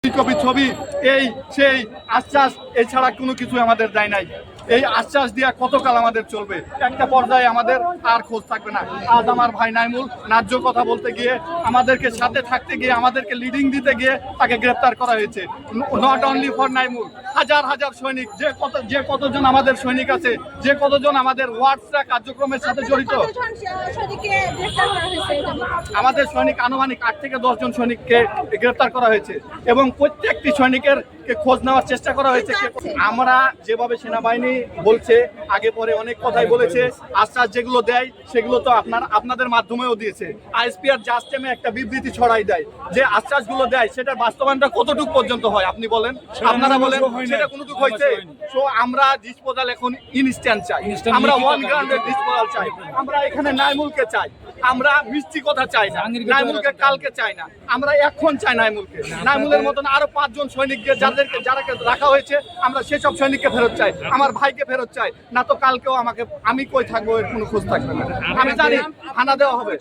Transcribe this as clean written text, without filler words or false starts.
Copy ছবি এই সেই আশ্বাস এছাড়া কোনো কিছু আমাদের দেয় নাই। এই আশ্বাস দিয়া কতকাল আমাদের চলবে? একটা পর্যায়ে আমাদের আর খোঁজ থাকবে না। আজ আমার ভাই নাইমুল ন্যায্য কথা বলতে গিয়ে, আমাদেরকে সাথে থাকতে গিয়ে, আমাদেরকে লিডিং দিতে গিয়ে তাকে গ্রেপ্তার করা হয়েছে। নট অনলি ফর নাইমুল, হাজার হাজার সৈনিক, যে কতজন আমাদের সৈনিক আছে, যে কতজন আমাদের ওয়ার্ডসরা কার্যক্রমের সাথে জড়িত, আমাদের সৈনিক আনুমানিক 8 থেকে 10 জন সৈনিককে গ্রেপ্তার করা হয়েছে এবং প্রত্যেকটি সৈনিকের খোঁজ নেওয়ার চেষ্টা করা হয়েছে। আমরা যেভাবে সেনাবাহিনী বলছে, আগে পরে অনেক কথাই বলেছে, আশ্বাস যেগুলো দেয় সেগুলো তো আপনাদের মাধ্যমেও দিয়েছে। আইএসপিআর জাস্ট টাইমে একটা বিবৃতি ছড়াই দেয় যে আশ্বাসগুলো দেয় সেটার বাস্তবায়নটা কতটুকু পর্যন্ত হয় আপনি বলেন, আপনারা বলেন, সেটা কোনটুকু হয়েছে? তো আমরা ডিসপোজাল এখন ইনস্ট্যান্ট চাই, আমরা ওয়ান গ্রাউন্ডের ডিসপোজাল চাই, আমরা এখানে নাইমুলকে চাই, আমরা মিষ্টি কথা চাই না, নাইমুলকে কালকে চাই না, আমরা এখন চাই নাইমুলকে। নাইমুলের মতন আরো 5 জন সৈনিককে যারা রাখা হয়েছে, আমরা সেসব সৈনিককে ফেরত চাই, আমার ভাইকে ফেরত চাই, না তো কালকেও আমি কই থাকবো এর কোনো খোঁজ থাকবে না। আমি জানি থানা দেওয়া হবে।